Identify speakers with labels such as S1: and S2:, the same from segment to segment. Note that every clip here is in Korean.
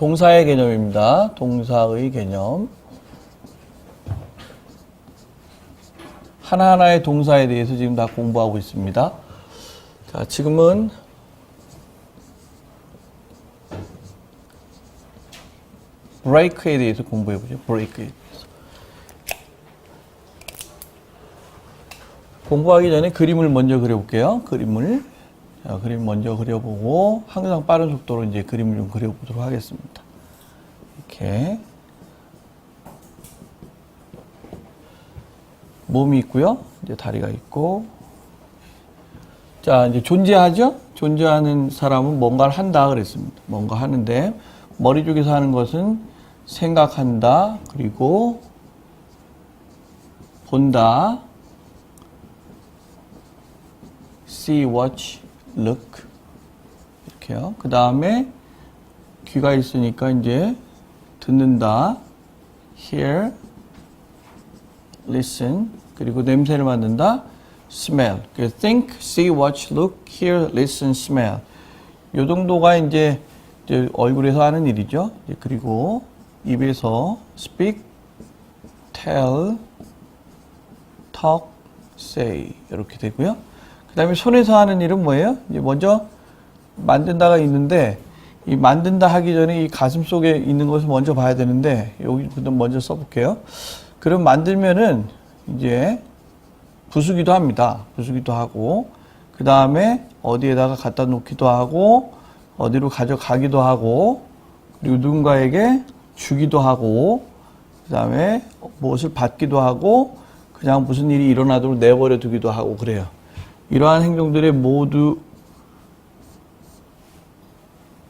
S1: 동사의 개념입니다. 동사의 개념. 하나하나의 동사에 대해서 지금 다 공부하고 있습니다. 자, 지금은 break에 대해서 공부해보죠. break에 대해서. 공부하기 전에 그림을 먼저 그려볼게요. 그림 먼저 그려보고 항상 빠른 속도로 이제 그림을 좀 그려보도록 하겠습니다. 이렇게 몸이 있고요. 이제 다리가 있고. 자, 이제 존재하죠? 존재하는 사람은 뭔가를 한다 그랬습니다. 뭔가 하는데 머리 쪽에서 하는 것은 생각한다, 그리고 본다, see, watch, look 이렇게요. 그 다음에 귀가 있으니까 이제 듣는다, hear, listen, 그리고 냄새를 맡는다, smell. think, see, watch, look, hear, listen, smell. 요 정도가 이제 얼굴에서 하는 일이죠. 그리고 입에서 speak, tell, talk, say 이렇게 되고요. 그 다음에 손에서 하는 일은 뭐예요? 이제 먼저 만든다가 있는데 이 만든다 하기 전에 이 가슴 속에 있는 것을 먼저 봐야 되는데 여기부터 먼저 써볼게요. 그럼 만들면은 이제 부수기도 합니다. 부수기도 하고 그 다음에 어디에다가 갖다 놓기도 하고 어디로 가져가기도 하고 그리고 누군가에게 주기도 하고 그 다음에 무엇을 받기도 하고 그냥 무슨 일이 일어나도록 내버려 두기도 하고 그래요. 이러한 행동들의 모두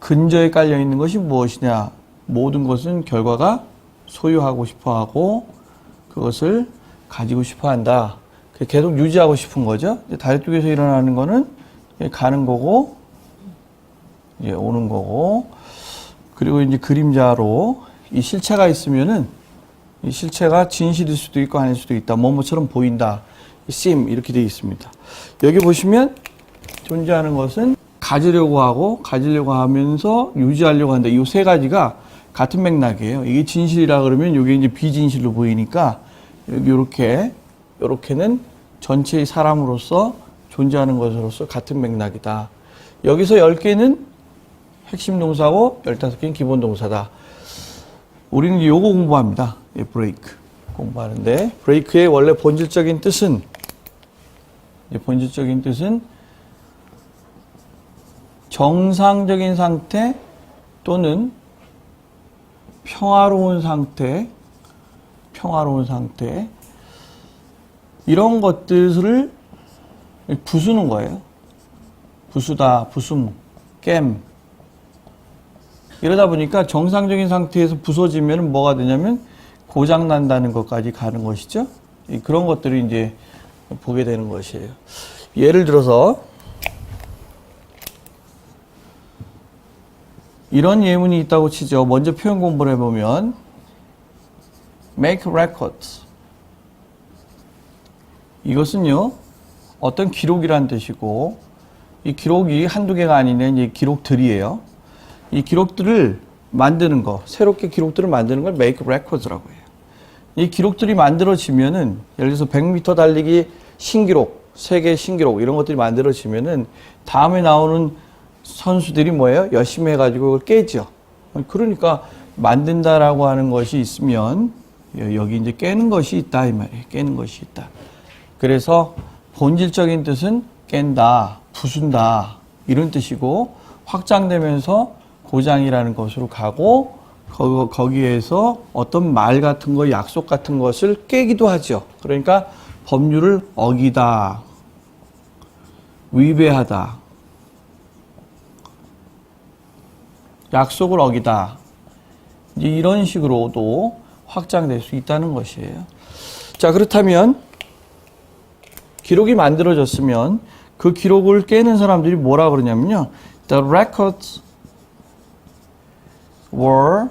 S1: 근저에 깔려 있는 것이 무엇이냐? 모든 것은 결과가 소유하고 싶어 하고 그것을 가지고 싶어 한다. 계속 유지하고 싶은 거죠. 다리 쪽에서 일어나는 거는 가는 거고, 이제 오는 거고, 그리고 이제 그림자로 이 실체가 있으면은 이 실체가 진실일 수도 있고 아닐 수도 있다. 뭐뭐처럼 보인다. seem 이렇게 되어 있습니다. 여기 보시면 존재하는 것은 가지려고 하고 가지려고 하면서 유지하려고 한다. 이 세 가지가 같은 맥락이에요. 이게 진실이라 그러면 이게 이제 비진실로 보이니까 여기 요렇게는 전체의 사람으로서 존재하는 것으로서 같은 맥락이다. 여기서 10개는 핵심 동사고 15개는 기본 동사다. 우리는 이제 요거 공부합니다. break 공부하는데 break의 원래 본질적인 뜻은 정상적인 상태 또는 평화로운 상태 이런 것들을 부수는 거예요. 부수다, 부숨, 깸. 이러다 보니까 정상적인 상태에서 부서지면 뭐가 되냐면 고장난다는 것까지 가는 것이죠. 그런 것들을 이제 보게 되는 것이에요. 예를 들어서 이런 예문이 있다고 치죠. 먼저 표현 공부를 해보면 make records 이것은요 어떤 기록이란 뜻이고 이 기록이 한두 개가 아니라 이제 기록들이에요. 이 기록들을 만드는 거, 새롭게 기록들을 만드는 걸 make records라고 해요. 이 기록들이 만들어지면은 예를 들어서 100m 달리기 신기록, 세계 신기록 이런 것들이 만들어지면은 다음에 나오는 선수들이 뭐예요? 열심히 해가지고 그걸 깨죠. 그러니까 만든다라고 하는 것이 있으면 여기 이제 깨는 것이 있다 이 말이에요. 깨는 것이 있다. 그래서 본질적인 뜻은 깬다, 부순다 이런 뜻이고 확장되면서 고장이라는 것으로 가고 거기에서 어떤 말 같은 거, 약속 같은 것을 깨기도 하죠. 그러니까 법률을 어기다, 위배하다, 약속을 어기다 이런 식으로도 확장될 수 있다는 것이에요. 자, 그렇다면 기록이 만들어졌으면 그 기록을 깨는 사람들이 뭐라 그러냐면요. The records were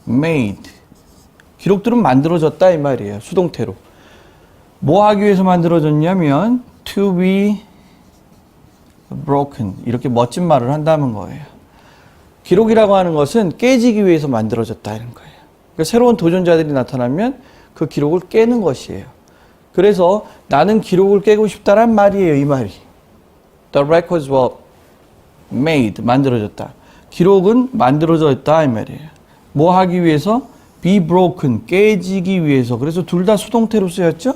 S1: made. 기록들은 만들어졌다 이 말이에요. 수동태로. 뭐 하기 위해서 만들어졌냐면 to be broken. 이렇게 멋진 말을 한다는 거예요. 기록이라고 하는 것은 깨지기 위해서 만들어졌다 이런 거예요. 그러니까 새로운 도전자들이 나타나면 그 기록을 깨는 것이에요. 그래서 나는 기록을 깨고 싶다란 말이에요. 이 말이. The records were made. 만들어졌다. 기록은 만들어졌다 이 말이에요. 뭐 하기 위해서? Be broken. 깨지기 위해서. 그래서 둘 다 수동태로 쓰였죠?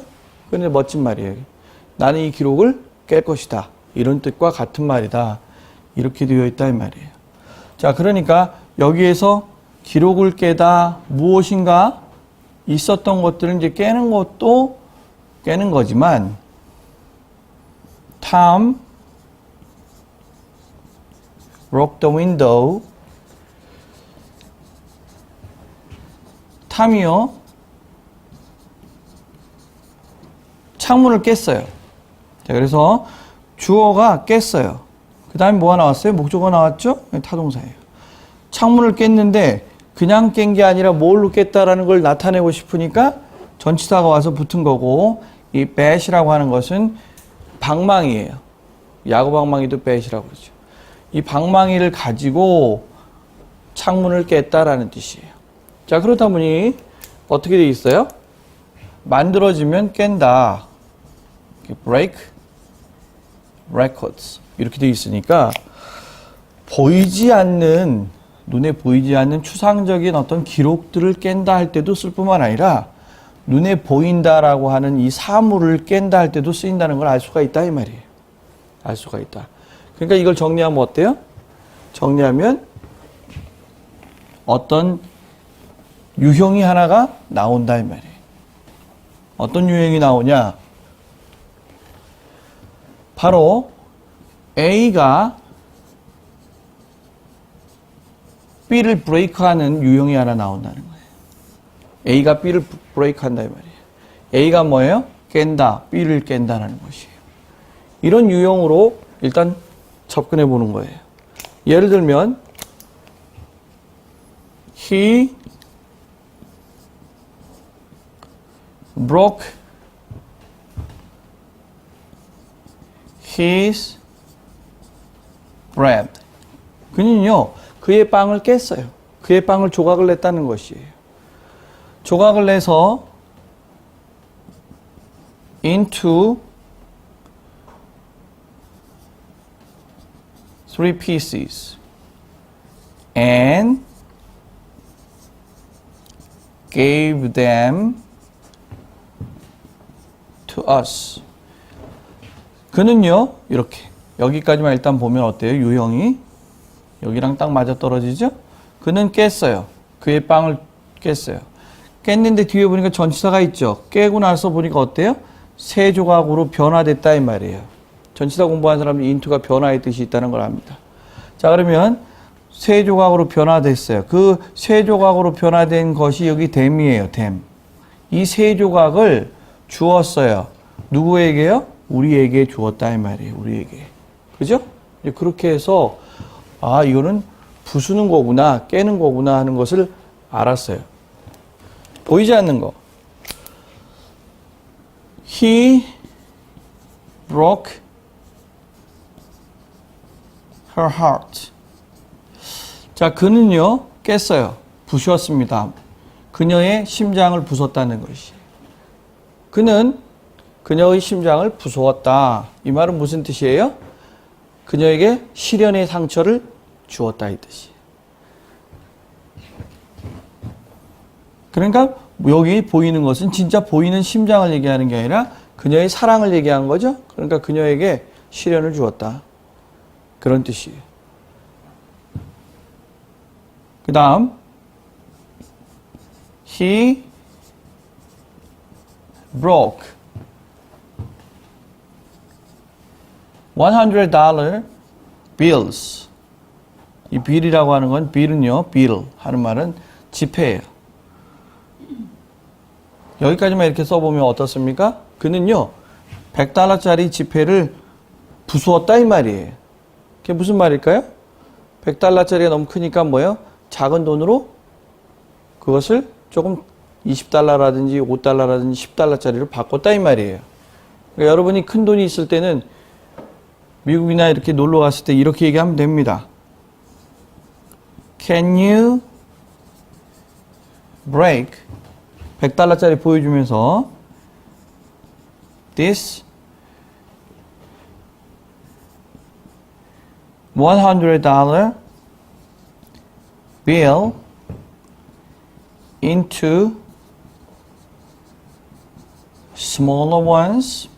S1: 근데 멋진 말이에요. 나는 이 기록을 깰 것이다. 이런 뜻과 같은 말이다. 이렇게 되어 있다 이 말이에요. 자, 그러니까 여기에서 기록을 깨다 무엇인가 있었던 것들을 이제 깨는 것도 깨는 거지만 Tom broke the window. 탐이요 창문을 깼어요. 자, 그래서 주어가 깼어요. 그 다음에 뭐가 나왔어요? 목적어가 나왔죠? 타동사예요. 창문을 깼는데 그냥 깬 게 아니라 뭘로 깼다라는 걸 나타내고 싶으니까 전치사가 와서 붙은 거고, 이 bat이라고 하는 것은 방망이에요. 야구 방망이도 bat이라고 그러죠. 이 방망이를 가지고 창문을 깼다라는 뜻이에요. 자, 그렇다 보니 어떻게 돼 있어요? 만들어지면 깬다. break records 이렇게 돼 있으니까 보이지 않는, 눈에 보이지 않는 추상적인 어떤 기록들을 깬다 할 때도 쓸 뿐만 아니라 눈에 보인다라고 하는 이 사물을 깬다 할 때도 쓰인다는 걸 알 수가 있다 이 말이에요. 알 수가 있다. 그러니까 이걸 정리하면 어때요? 정리하면 어떤 유형이 하나가 나온다 이 말이에요. 어떤 유형이 나오냐? 바로 A가 B를 브레이크하는 유형이 하나 나온다는 거예요. A가 B를 브레이크한다 이 말이에요. A가 뭐예요? 깬다. B를 깬다는 것이에요. 이런 유형으로 일단 접근해 보는 거예요. 예를 들면 He broke his bread. 그는요, 그의 빵을 깼어요. 그의 빵을 조각을 냈다는 것이에요. 조각을 내서 into 3 pieces and gave them to us. 그는요, 이렇게 여기까지만 일단 보면 어때요? 유형이 여기랑 딱 맞아 떨어지죠? 그는 깼어요. 그의 빵을 깼어요. 깼는데 뒤에 보니까 전치사가 있죠. 깨고 나서 보니까 어때요? 세 조각으로 변화됐다 이 말이에요. 전치사 공부한 사람은 into가 변화의 뜻이 있다는 걸 압니다. 자, 그러면 세 조각으로 변화됐어요. 그 세 조각으로 변화된 것이 여기 them이에요. them. 이 세 조각을 주었어요. 누구에게요? 우리에게 주었다 이 말이에요. 우리에게. 그죠? 그렇게 해서 아, 이거는 부수는 거구나, 깨는 거구나 하는 것을 알았어요. 보이지 않는 거. He broke her heart. 자, 그는요, 깼어요. 부수었습니다. 그녀의 심장을 부쉈다는 것이. 그는 그녀의 심장을 부수었다. 이 말은 무슨 뜻이에요? 그녀에게 시련의 상처를 주었다 이 뜻이에요. 그러니까 여기 보이는 것은 진짜 보이는 심장을 얘기하는 게 아니라 그녀의 사랑을 얘기한 거죠. 그러니까 그녀에게 시련을 주었다. 그런 뜻이에요. 그 다음 He broke $100 bills. 이 bill이라고 하는 건 bill은요, bill 하는 말은 지폐예요. 여기까지만 이렇게 써보면 어떻습니까? 그는요, $100짜리 지폐를 부수었다 이 말이에요. 그게 무슨 말일까요? $100짜리가 너무 크니까 뭐예요? 작은 돈으로 그것을 조금 $20라든지 $5라든지 $10짜리로 바꿨다 이 말이에요. 그러니까 여러분이 큰 돈이 있을 때는 미국이나 이렇게 놀러 갔을 때 이렇게 얘기하면 됩니다. Can you break $100짜리 보여주면서 this $100 bill into smaller ones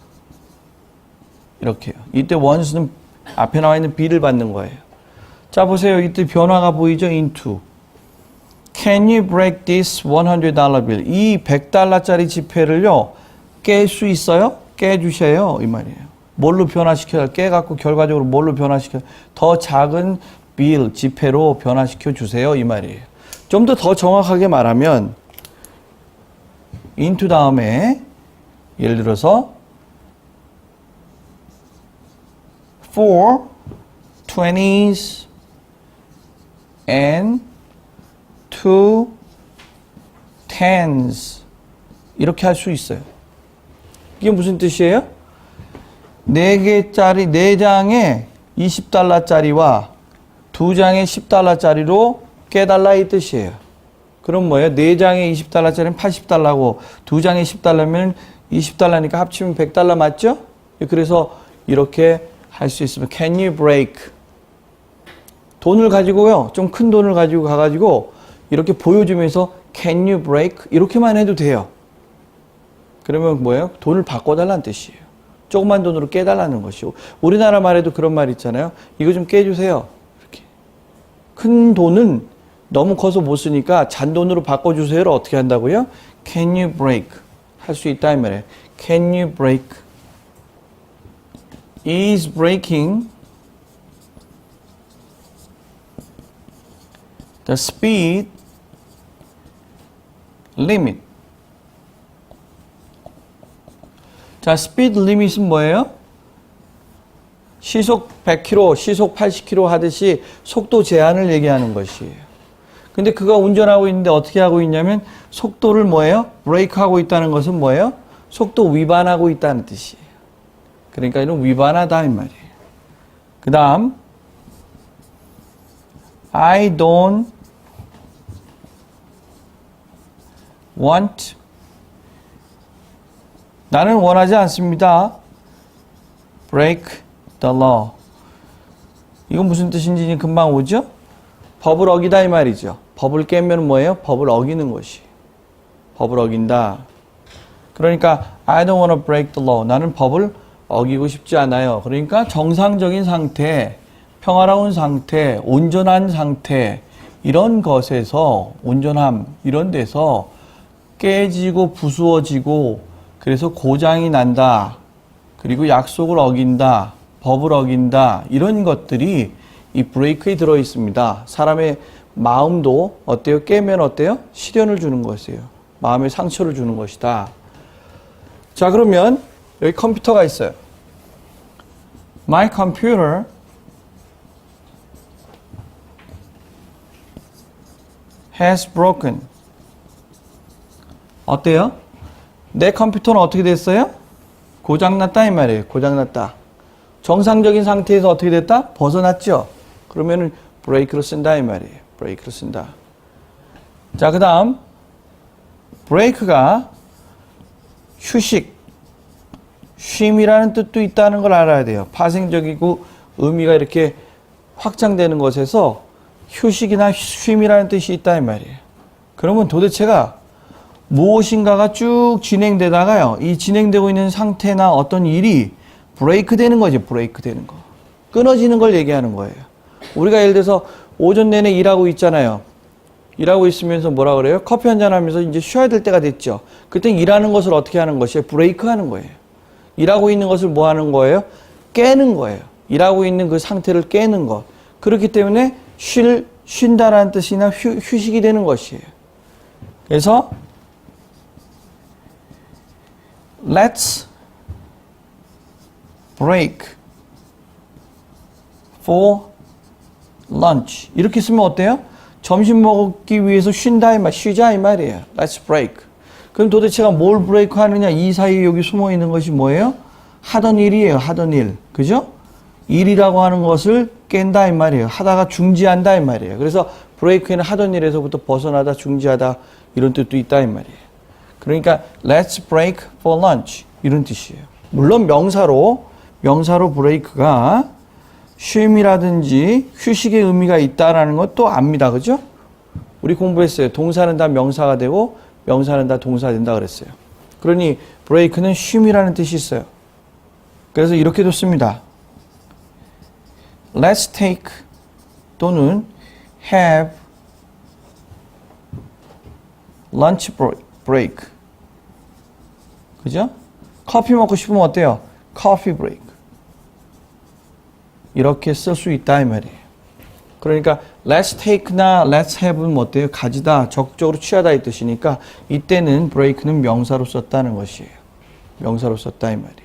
S1: 이렇게요. 이때 ones는 앞에 나와 있는 b를 받는 거예요. 자 보세요. 이때 변화가 보이죠? into. Can you break this $100 bill? 이 $100짜리 지폐를요. 깰 수 있어요? 깨주세요. 이 말이에요. 뭘로 변화시켜요? 깨갖고 결과적으로 뭘로 변화시켜요? 더 작은 bill, 지폐로 변화시켜 주세요. 이 말이에요. 좀 더 정확하게 말하면 into 다음에 예를 들어서 four 20s and two 10s 이렇게 할 수 있어요. 이게 무슨 뜻이에요? 4개짜리 4장의 $20짜리와 2장의 $10짜리로 깨달라 이 뜻이에요. 그럼 뭐예요? 4장의 $20짜리는 $80고 2장의 $10면 $20니까 합치면 $100 맞죠? 그래서 이렇게 할 수 있으면 Can you break? 돈을 가지고요. 좀 큰 돈을 가지고 가가지고 이렇게 보여주면서 Can you break? 이렇게만 해도 돼요. 그러면 뭐예요? 돈을 바꿔달라는 뜻이에요. 조그만 돈으로 깨달라는 것이고 우리나라 말에도 그런 말 있잖아요. 이거 좀 깨주세요. 이렇게. 큰 돈은 너무 커서 못 쓰니까 잔돈으로 바꿔주세요를 어떻게 한다고요? Can you break? 할 수 있다 이 말이에요. Can you break? Is breaking the speed limit. 자, speed limit은 뭐예요? 시속 100km, 시속 80km 하듯이 속도 제한을 얘기하는 것이에요. 근데 그가 운전하고 있는데 어떻게 하고 있냐면 속도를 뭐예요? 브레이크하고 있다는 것은 뭐예요? 속도 위반하고 있다는 뜻이에요. 그러니까 이는 위반하다 이 말이에요. 그 다음 I don't want 나는 원하지 않습니다. break the law. 이건 무슨 뜻인지 금방 오죠? 법을 어기다 이 말이죠. 법을 깨면 뭐예요? 법을 어기는 것이. 법을 어긴다. 그러니까 I don't want to break the law. 나는 법을 어기고 싶지 않아요. 그러니까 정상적인 상태, 평화로운 상태, 온전한 상태 이런 것에서 온전함 이런 데서 깨지고 부수어지고 그래서 고장이 난다. 그리고 약속을 어긴다. 법을 어긴다. 이런 것들이 이 브레이크에 들어 있습니다. 사람의 마음도 어때요? 깨면 어때요? 시련을 주는 것이에요. 마음에 상처를 주는 것이다. 자, 그러면 여기 컴퓨터가 있어요. My computer has broken. 어때요? 내 컴퓨터는 어떻게 됐어요? 고장났다 이 말이에요. 고장났다. 정상적인 상태에서 어떻게 됐다? 벗어났죠? 그러면은 브레이크를 쓴다 이 말이에요. 브레이크를 쓴다. 자, 그 다음 브레이크가 휴식, 쉼이라는 뜻도 있다는 걸 알아야 돼요. 파생적이고 의미가 이렇게 확장되는 것에서 휴식이나 쉼이라는 뜻이 있다 이 말이에요. 그러면 도대체가 무엇인가가 쭉 진행되다가요. 이 진행되고 있는 상태나 어떤 일이 브레이크 되는 거지. 브레이크 되는 거. 끊어지는 걸 얘기하는 거예요. 우리가 예를 들어서 오전 내내 일하고 있잖아요. 일하고 있으면서 뭐라 그래요? 커피 한잔 하면서 이제 쉬어야 될 때가 됐죠. 그때 일하는 것을 어떻게 하는 것이에요? 브레이크 하는 거예요. 일하고 있는 것을 뭐 하는 거예요? 깨는 거예요. 일하고 있는 그 상태를 깨는 것. 그렇기 때문에 쉰다라는 뜻이나 휴식이 되는 것이에요. 그래서 Let's break for lunch. 이렇게 쓰면 어때요? 점심 먹기 위해서 쉰다 이 말, 쉬자 이 말이에요. Let's break. 그럼 도대체가 뭘 브레이크 하느냐? 이 사이에 여기 숨어 있는 것이 뭐예요? 하던 일이에요. 하던 일. 그죠? 일이라고 하는 것을 깬다 이 말이에요. 하다가 중지한다 이 말이에요. 그래서 브레이크에는 하던 일에서부터 벗어나다, 중지하다 이런 뜻도 있다 이 말이에요. 그러니까 let's break for lunch 이런 뜻이에요. 물론 명사로 브레이크가 쉼이라든지 휴식의 의미가 있다라는 것도 압니다. 그죠? 우리 공부했어요. 동사는 다 명사가 되고 명사는 다 동사가 된다 그랬어요. 그러니 브레이크는 쉼이라는 뜻이 있어요. 그래서 이렇게도 씁니다. Let's take 또는 have lunch break. 그죠? 커피 먹고 싶으면 어때요? Coffee break. 이렇게 쓸 수 있다 이 말이에요. 그러니까 let's take나 let's have는 뭐 어때요? 가지다, 적극적으로 취하다 이 뜻이니까 이때는 break는 명사로 썼다는 것이에요. 명사로 썼다 이 말이에요.